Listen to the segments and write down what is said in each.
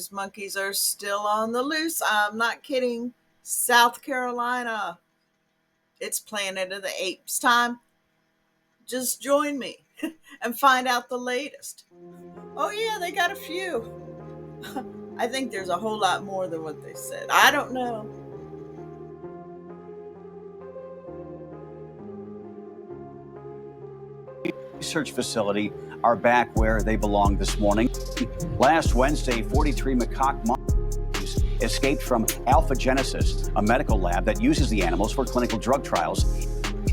those monkeys are still on the loose. I'm not kidding. South Carolina, it's Planet of the Apes time. Just join me and find out the latest. Oh, yeah, they got a few. I think there's a whole lot more than what they said. I don't know. Research facility are back where they belong this morning. Last Wednesday, 43 macaque monkeys escaped from Alpha Genesis, a medical lab that uses the animals for clinical drug trials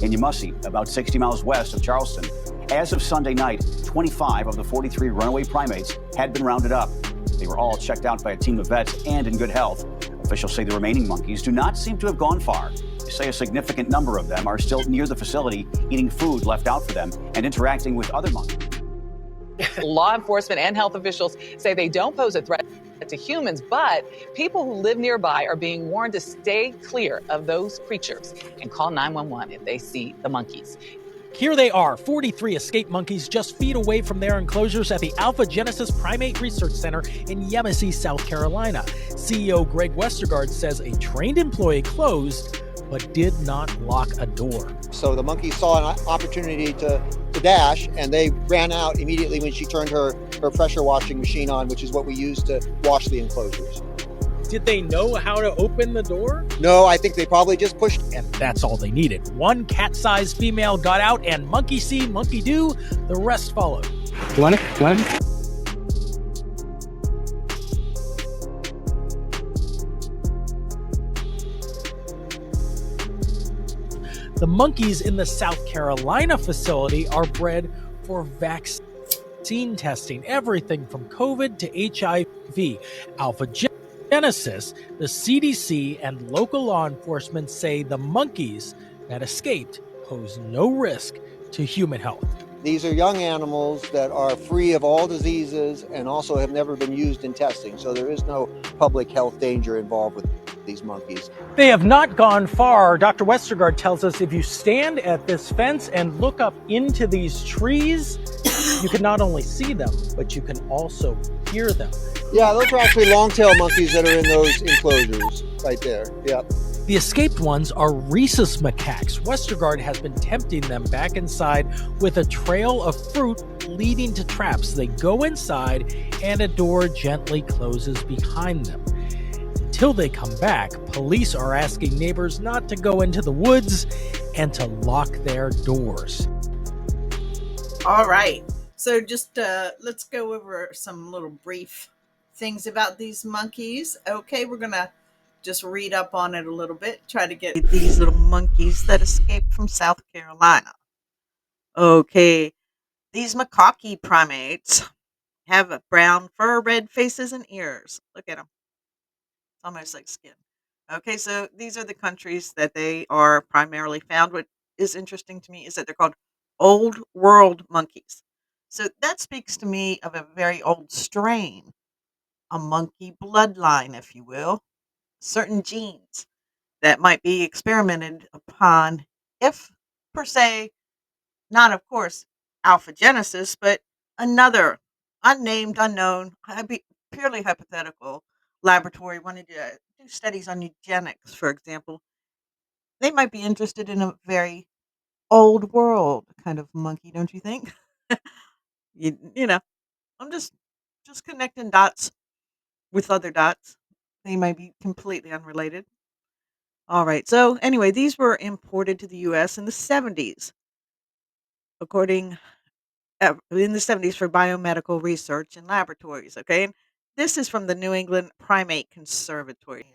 in Yamasee, about 60 miles west of Charleston. As of Sunday night, 25 of the 43 runaway primates had been rounded up. They were all checked out by a team of vets and in good health. Officials say the remaining monkeys do not seem to have gone far. They say a significant number of them are still near the facility, eating food left out for them and interacting with other monkeys. Law enforcement and health officials say they don't pose a threat to humans, but people who live nearby are being warned to stay clear of those creatures and call 911 if they see the monkeys. Here they are, 43 escaped monkeys just feet away from their enclosures at the Alpha Genesis Primate Research Center in Yamasee, South Carolina. CEO Greg Westergaard says a trained employee closed but did not lock a door. So the monkeys saw an opportunity to dash, and they ran out immediately when she turned her pressure washing machine on, which is what we use to wash the enclosures. Did they know how to open the door? No, I think they probably just pushed. And that's all they needed. One cat-sized female got out, and monkey see, monkey do. The rest followed. You want it? The monkeys in the South Carolina facility are bred for vaccine testing, everything from COVID to HIV. Alpha Genesis, the CDC, and local law enforcement say the monkeys that escaped pose no risk to human health. These are young animals that are free of all diseases and also have never been used in testing. So there is no public health danger involved with these monkeys. They have not gone far. Dr. Westergaard tells us if you stand at this fence and look up into these trees, you can not only see them, but you can also hear them. Yeah, those are actually long-tailed monkeys that are in those enclosures right there. Yep. The escaped ones are rhesus macaques. Westergaard has been tempting them back inside with a trail of fruit leading to traps. They go inside and a door gently closes behind them. Until they come back, police are asking neighbors not to go into the woods and to lock their doors. All right. So just let's go over some little brief things about these monkeys. Okay, we're going to just read up on it a little bit, try to get these little monkeys that escaped from South Carolina. Okay, these macaque primates have a brown fur, red faces, and ears. Look at them. It's almost like skin. Okay, so these are the countries that they are primarily found. What is interesting to me is that they're called old world monkeys. So that speaks to me of a very old strain, a monkey bloodline, if you will, certain genes that might be experimented upon, if per se, not of course alpha genesis, but another unnamed, unknown, purely hypothetical laboratory wanted to do studies on eugenics, for example. They might be interested in a very old world kind of monkey, don't you think? You know, I'm just connecting dots with other dots. They might be completely unrelated. All right. So anyway, these were imported to the U.S. in the 70s, according in the 70s for biomedical research and laboratories. Okay, and this is from the New England Primate Conservatory.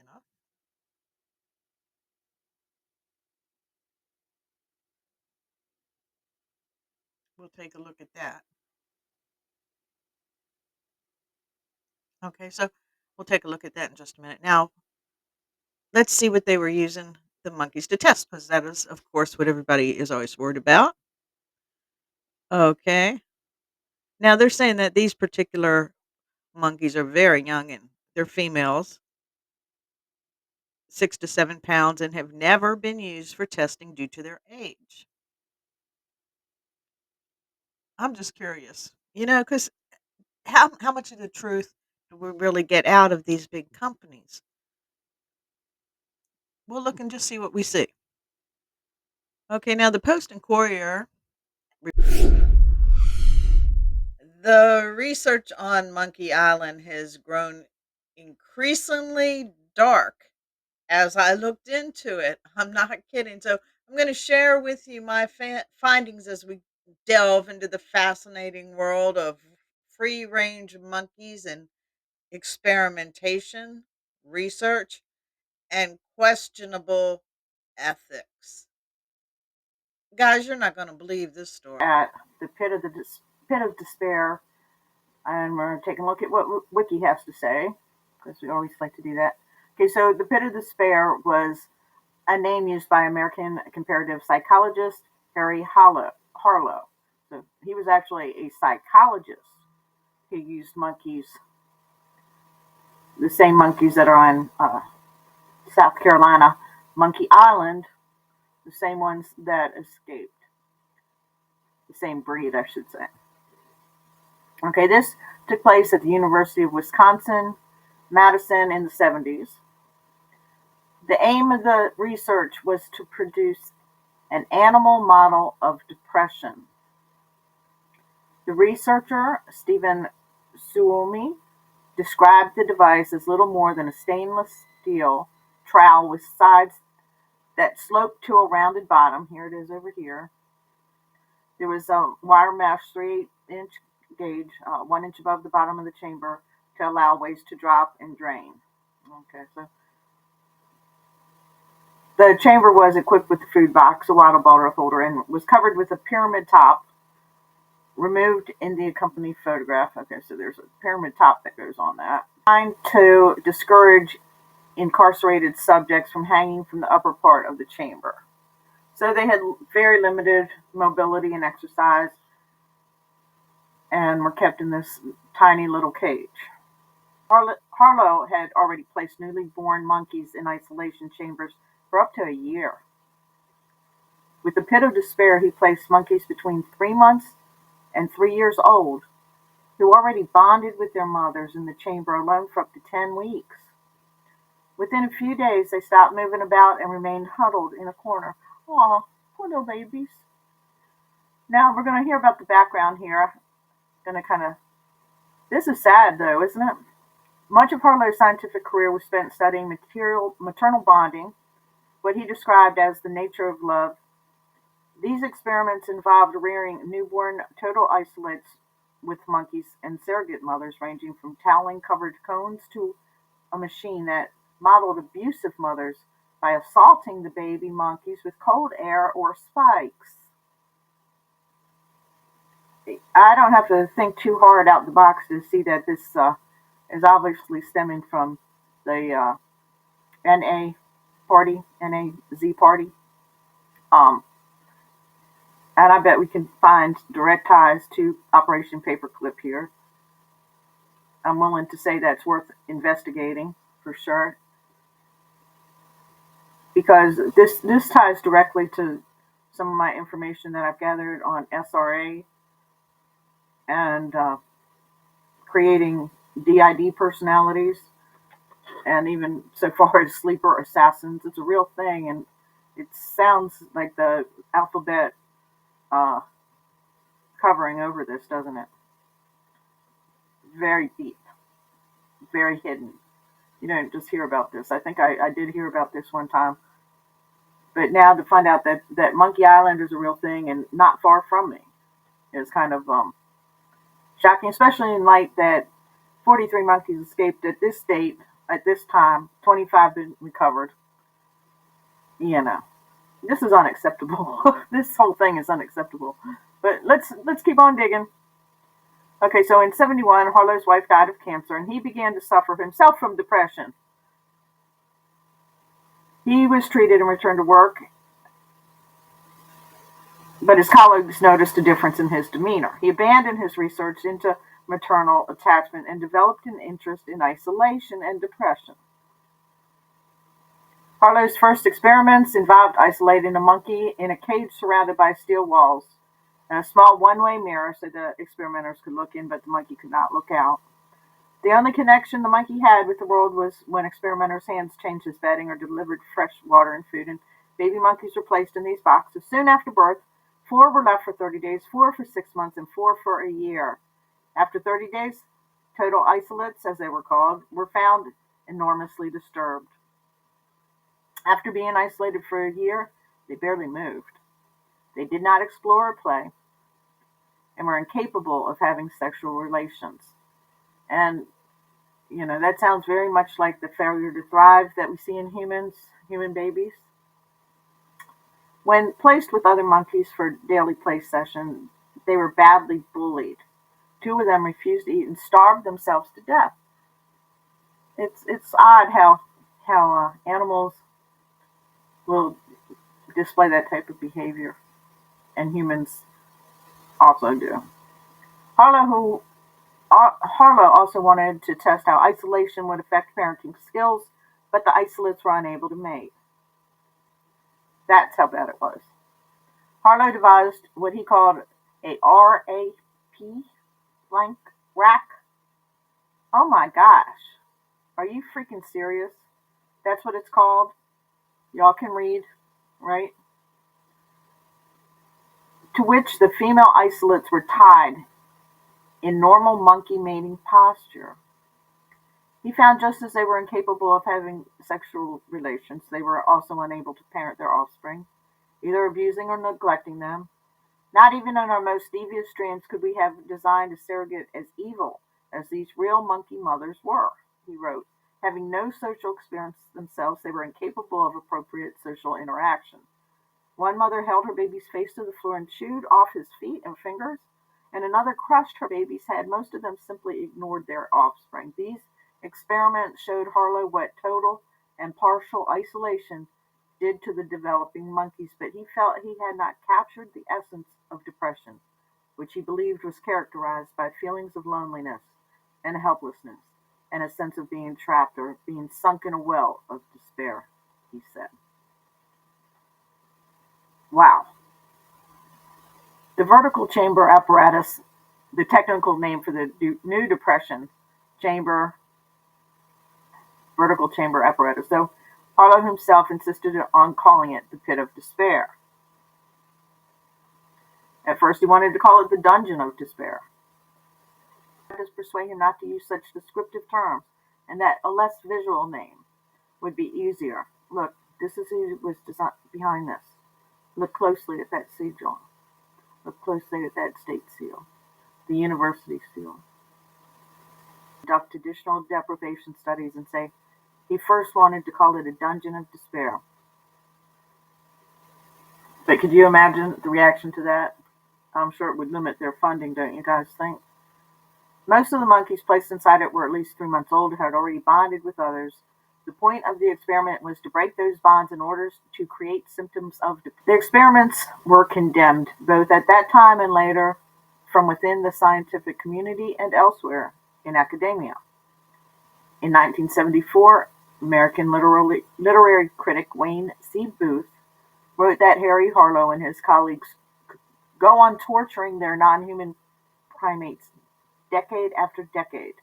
We'll take a look at that. Okay, so we'll take a look at that in just a minute. Now, let's see what they were using the monkeys to test, because that is, of course, what everybody is always worried about. Okay. Now they're saying that these particular monkeys are very young and they're females, 6 to 7 pounds, and have never been used for testing due to their age. I'm just curious, because how much of the truth do we really get out of these big companies? We'll look and just see what we see. Okay, now the Post and Courier. The research on Monkey Island has grown increasingly dark as I looked into it. I'm not kidding. So I'm going to share with you my findings as we delve into the fascinating world of free range monkeys and experimentation, research, and questionable ethics. Guys, you're not going to believe this story. At the pit of despair, and we're going to take a look at what Wiki has to say, because we always like to do that. Okay, so the pit of despair was a name used by American comparative psychologist Harlow. So he was actually a psychologist who used monkeys, the same monkeys that are on South Carolina, Monkey Island, the same ones that escaped, the same breed, I should say. Okay, this took place at the University of Wisconsin-Madison in the 70s. The aim of the research was to produce an animal model of depression. The researcher, Stephen Suomi, described the device as little more than a stainless steel trowel with sides that sloped to a rounded bottom. Here it is over here. There was a wire mesh 3-inch gauge, 1 inch above the bottom of the chamber to allow waste to drop and drain. Okay, so the chamber was equipped with a food box, a water bottle holder, and was covered with a pyramid top removed in the accompanying photograph. Okay, so there's a pyramid top that goes on that. Designed to discourage incarcerated subjects from hanging from the upper part of the chamber. So they had very limited mobility and exercise and were kept in this tiny little cage. Harlow had already placed newly born monkeys in isolation chambers for up to a year. With the pit of despair, he placed monkeys between 3 months and 3 years old, who already bonded with their mothers in the chamber alone for up to 10 weeks. Within a few days, they stopped moving about and remained huddled in a corner. Aw, poor little babies. Now, we're going to hear about the background here. This is sad, though, isn't it? Much of Harlow's scientific career was spent studying maternal bonding, what he described as the nature of love. These experiments involved rearing newborn total isolates with monkeys and surrogate mothers, ranging from toweling-covered cones to a machine that modeled abusive mothers by assaulting the baby monkeys with cold air or spikes. I don't have to think too hard out the box to see that this is obviously stemming from the NAZ party. And I bet we can find direct ties to Operation Paperclip here. I'm willing to say that's worth investigating for sure, because this ties directly to some of my information that I've gathered on SRA and creating DID personalities, and even so far as sleeper assassins. It's a real thing, and it sounds like the alphabet covering over this, doesn't it? Very deep, very hidden. You don't just hear about this. I think I did hear about this one time. But now to find out that Monkey Island is a real thing and not far from me is kind of shocking, especially in light that 43 monkeys escaped at this date, at this time, 25 been recovered. You know, this is unacceptable. This whole thing is unacceptable. But let's keep on digging. Okay, so in 1971, Harlow's wife died of cancer, and he began to suffer himself from depression. He was treated and returned to work, but his colleagues noticed a difference in his demeanor. He abandoned his research into maternal attachment and developed an interest in isolation and depression. Harlow's first experiments involved isolating a monkey in a cage surrounded by steel walls and a small one-way mirror so the experimenters could look in, but the monkey could not look out. The only connection the monkey had with the world was when experimenters' hands changed his bedding or delivered fresh water and food, and baby monkeys were placed in these boxes. Soon after birth, 4 were left for 30 days, 4 for 6 months, and 4 for a year. After 30 days, total isolates, as they were called, were found enormously disturbed. After being isolated for a year, they barely moved. They did not explore or play, and were incapable of having sexual relations. And, that sounds very much like the failure to thrive that we see in human babies. When placed with other monkeys for daily play session, they were badly bullied. 2 of them refused to eat and starved themselves to death. It's odd how animals will display that type of behavior, and humans also do. Harlow, Harlow also wanted to test how isolation would affect parenting skills, but the isolates were unable to mate. That's how bad it was. Harlow devised what he called a RAP blank rack. Oh my gosh. Are you freaking serious? That's what it's called. Y'all can read, right? To which the female isolates were tied in normal monkey mating posture. He found just as they were incapable of having sexual relations, they were also unable to parent their offspring, either abusing or neglecting them. Not even in our most devious dreams could we have designed a surrogate as evil as these real monkey mothers were, he wrote. Having no social experience themselves, they were incapable of appropriate social interaction. One mother held her baby's face to the floor and chewed off his feet and fingers, and another crushed her baby's head. Most of them simply ignored their offspring. These experiments showed Harlow what total and partial isolation did to the developing monkeys, but he felt he had not captured the essence of depression, which he believed was characterized by feelings of loneliness and helplessness and a sense of being trapped or being sunk in a well of despair, he said. Wow. The vertical chamber apparatus, the technical name for the new depression chamber, vertical chamber apparatus, though Harlow himself insisted on calling it the pit of despair. At first he wanted to call it the dungeon of despair. Just persuade him not to use such descriptive terms, and that a less visual name would be easier. Look, this is who was behind this. Look closely at that sigil. Look closely at that state seal, the university seal. Conduct additional deprivation studies and say he first wanted to call it a dungeon of despair. But could you imagine the reaction to that? I'm sure it would limit their funding, don't you guys think? Most of the monkeys placed inside it were at least 3 months old and had already bonded with others. The point of the experiment was to break those bonds in order to create symptoms of depression. The experiments were condemned, both at that time and later, from within the scientific community and elsewhere in academia. In 1974, American literary critic Wayne C. Booth wrote that Harry Harlow and his colleagues go on torturing their non-human primates decade after decade,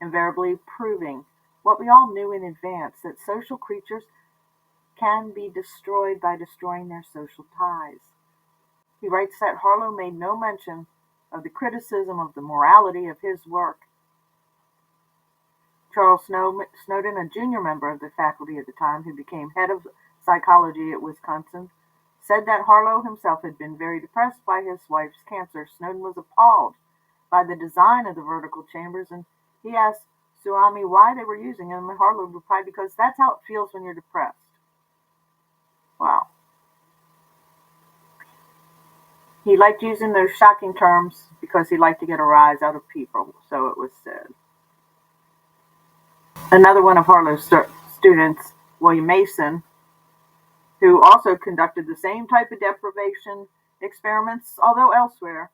invariably proving what we all knew in advance, that social creatures can be destroyed by destroying their social ties. He writes that Harlow made no mention of the criticism of the morality of his work. Charles Snowden, a junior member of the faculty at the time who became head of psychology at Wisconsin, said that Harlow himself had been very depressed by his wife's cancer. Snowden was appalled by the design of the vertical chambers, and he asked Suomi why they were using them, and Harlow replied, because that's how it feels when you're depressed. Wow. He liked using those shocking terms because he liked to get a rise out of people, so it was said. Another one of Harlow's students, William Mason, who also conducted the same type of deprivation experiments, although elsewhere,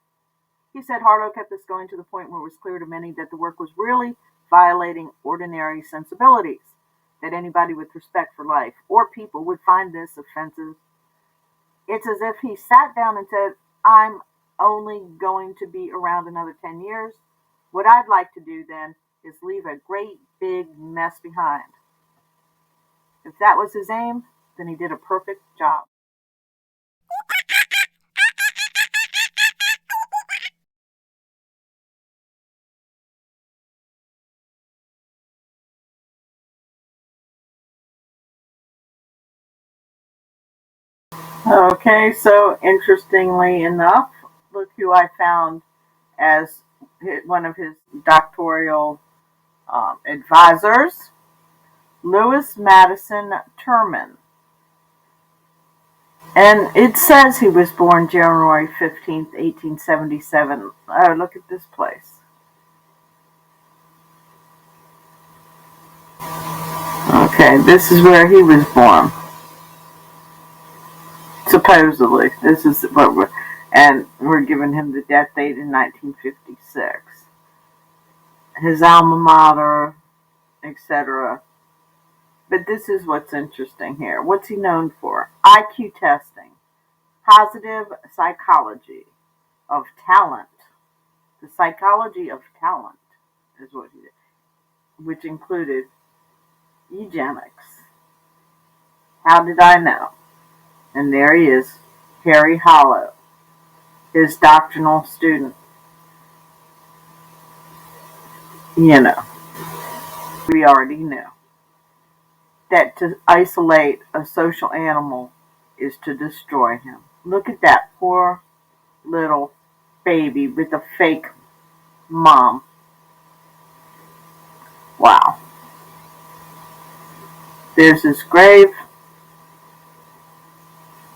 he said Harlow kept this going to the point where it was clear to many that the work was really violating ordinary sensibilities, that anybody with respect for life or people would find this offensive. It's as if he sat down and said, I'm only going to be around another 10 years. What I'd like to do then is leave a great big mess behind. If that was his aim, then he did a perfect job. Okay, so interestingly enough, look who I found as one of his doctoral advisors, Lewis Madison Terman. And it says he was born January 15th, 1877. Oh, look at this place. Okay, this is where he was born. Supposedly. This is what we're giving him the death date in 1956. His alma mater, etc. But this is what's interesting here. What's he known for? IQ testing, positive psychology of talent. The psychology of talent is what he did, which included eugenics. How did I know? And there he is, Harry Hollow, his doctoral student. You know, we already knew that to isolate a social animal is to destroy him. Look at that poor little baby with a fake mom. Wow. There's his grave.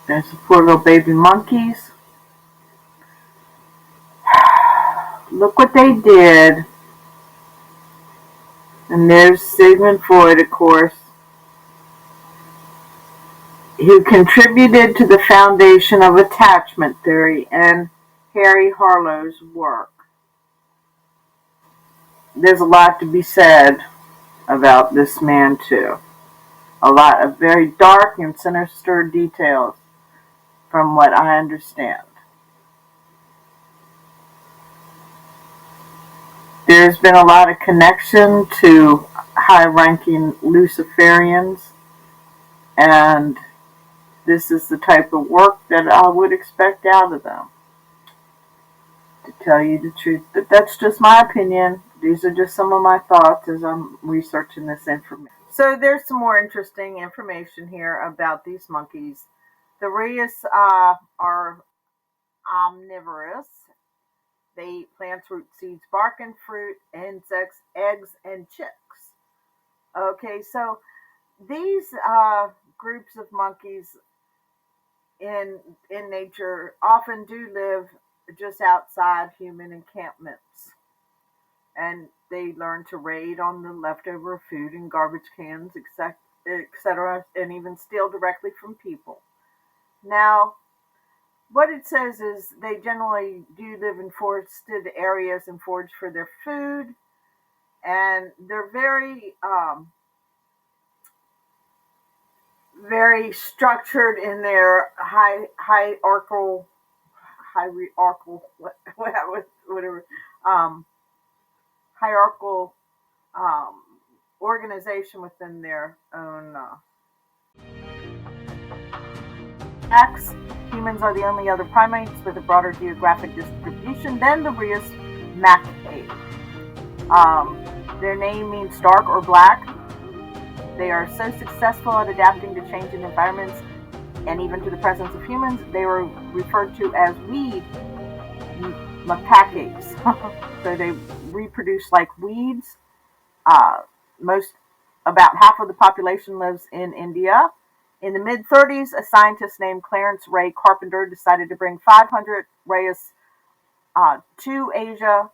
There's the poor little baby monkeys. Look what they did. And there's Sigmund Freud, of course, who contributed to the foundation of attachment theory and Harry Harlow's work. There's a lot to be said about this man, too. A lot of very dark and sinister details, from what I understand. There's been a lot of connection to high-ranking Luciferians, and this is the type of work that I would expect out of them, to tell you the truth. But that's just my opinion. These are just some of my thoughts as I'm researching this information. So there's some more interesting information here about these monkeys. The rheas are omnivorous. They eat plants, roots, seeds, bark, and fruit, insects, eggs, and chicks. Okay, so these groups of monkeys in nature often do live just outside human encampments, and they learn to raid on the leftover food and garbage cans, etc., and even steal directly from people. Now, what it says is they generally do live in forested areas and forage for their food, and they're very structured in their whatever, hierarchical um, organization within their own X. Humans are the only other primates with a broader geographic distribution than the rheas macaque. Their name means dark or black. They are so successful at adapting to changing environments and even to the presence of humans, they were referred to as weed macaques. So they reproduce like weeds. Uh, about half of the population lives in India. In the mid-30s, a scientist named Clarence Ray Carpenter decided to bring 500 rheas to Asia,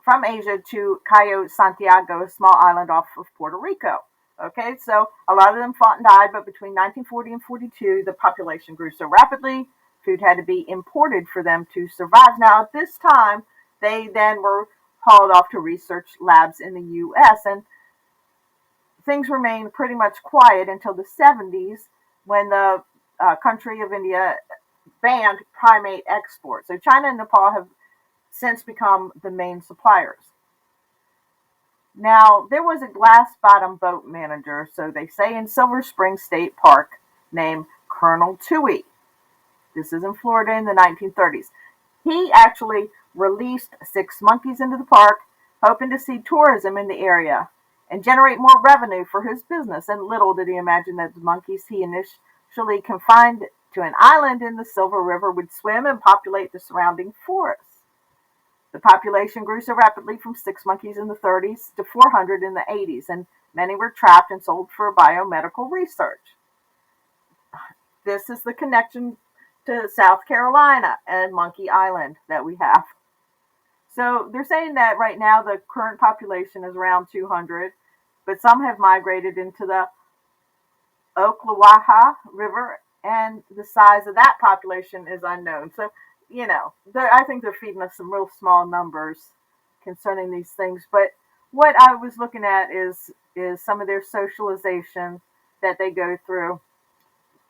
from Asia to Cayo Santiago, a small island off of Puerto Rico. Okay, so a lot of them fought and died, but between 1940 and 42, the population grew so rapidly, food had to be imported for them to survive. Now, at this time, they then were hauled off to research labs in the U.S., and things remained pretty much quiet until the 70s when the country of India banned primate exports. So China and Nepal have since become the main suppliers. Now, there was a glass bottom boat manager, so they say, in Silver Spring State Park named Colonel Toohey. This is in Florida in the 1930s. He actually released 6 monkeys into the park, hoping to see tourism in the area and generate more revenue for his business. And little did he imagine that the monkeys he initially confined to an island in the Silver River would swim and populate the surrounding forests. The population grew so rapidly from 6 monkeys in the 30s to 400 in the 80s, and many were trapped and sold for biomedical research. This is the connection to South Carolina and Monkey Island that we have. So they're saying that right now the current population is around 200, but some have migrated into the Ocklawaha River, and the size of that population is unknown. So, I think they're feeding us some real small numbers concerning these things. But what I was looking at is some of their socialization that they go through.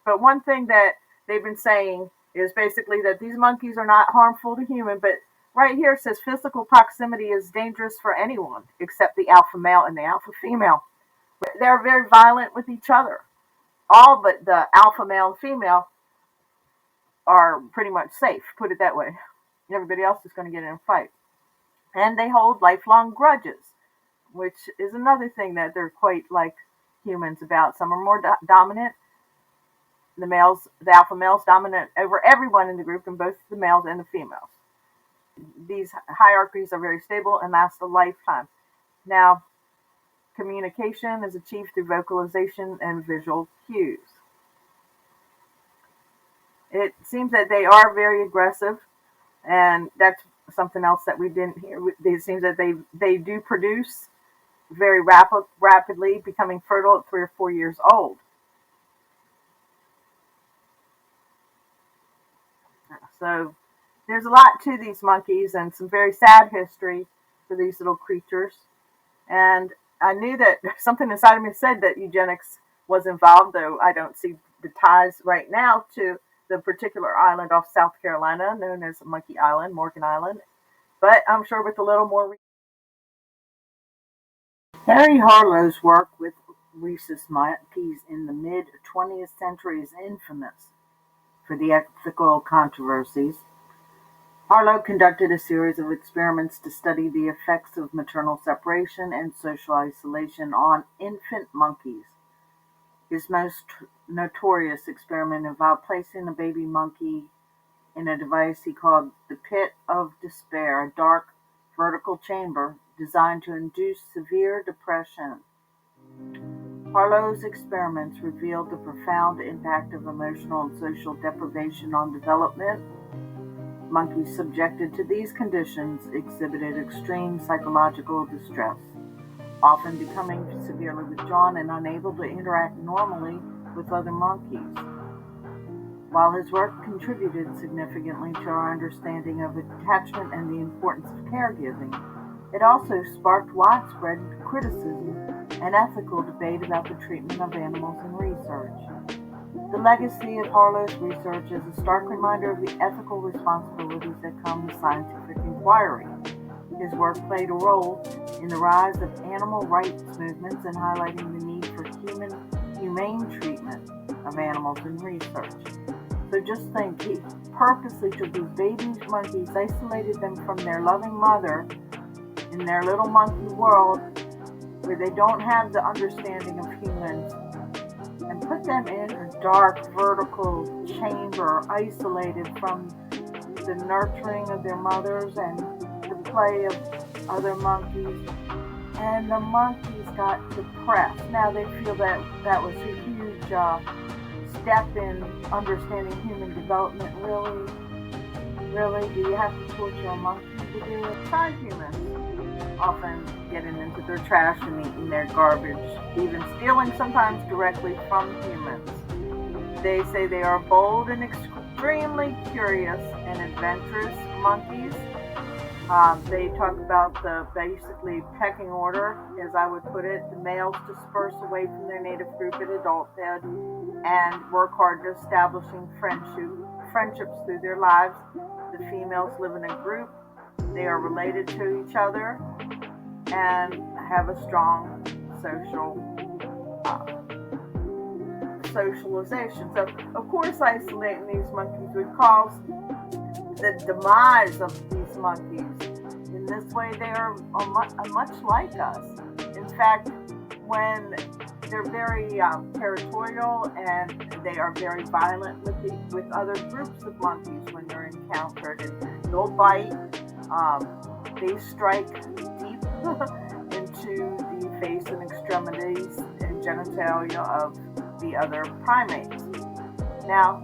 But one thing that they've been saying is basically that these monkeys are not harmful to humans, but right here it says physical proximity is dangerous for anyone except the alpha male and the alpha female. They're very violent with each other. All but the alpha male and female are pretty much safe, put it that way. Everybody else is going to get in a fight. And they hold lifelong grudges, which is another thing that they're quite like humans about. Some are more dominant. The alpha males dominant over everyone in the group, and both the males and the females. These hierarchies are very stable and last a lifetime. Now, communication is achieved through vocalization and visual cues. It seems that they are very aggressive, and that's something else that we didn't hear. It seems that they do produce very rapidly, becoming fertile at 3 or 4 years old. So there's a lot to these monkeys and some very sad history for these little creatures. And I knew that something inside of me said that eugenics was involved, though I don't see the ties right now to the particular island off South Carolina known as Monkey Island, Morgan Island. But I'm sure with a little more. Harry Harlow's work with rhesus monkeys in the mid-20th century is infamous for the ethical controversies. Harlow conducted a series of experiments to study the effects of maternal separation and social isolation on infant monkeys. His most notorious experiment involved placing a baby monkey in a device he called the Pit of Despair, a dark, vertical chamber designed to induce severe depression. Harlow's experiments revealed the profound impact of emotional and social deprivation on development. Monkeys subjected to these conditions exhibited extreme psychological distress, often becoming severely withdrawn and unable to interact normally with other monkeys. While his work contributed significantly to our understanding of attachment and the importance of caregiving, it also sparked widespread criticism and ethical debate about the treatment of animals in research. The legacy of Harlow's research is a stark reminder of the ethical responsibilities that come with scientific inquiry. His work played a role in the rise of animal rights movements and highlighting the need for humane treatment of animals in research. So just think, he purposely took these baby monkeys, isolated them from their loving mother in their little monkey world where they don't have the understanding of humans, and put them in a dark vertical chamber, isolated from the nurturing of their mothers and the play of other monkeys. And the monkeys got depressed. Now they feel that was a huge step in understanding human development. Really, do you have to torture a monkey to do it? Try humans. Often getting into their trash and eating their garbage, even stealing sometimes directly from humans. They say they are bold and extremely curious and adventurous monkeys. They talk about the basically pecking order, as I would put it. The males disperse away from their native group at adulthood and work hard at establishing friendships through their lives. The females live in a group. They are related to each other and have a strong socialization. So, of course, isolating these monkeys would cause the demise of these monkeys. In this way, they are much like us. In fact, when they're very territorial and they are very violent with other groups of monkeys when they're encountered, and they'll bite. They strike deep into the face and extremities and genitalia of the other primates. Now,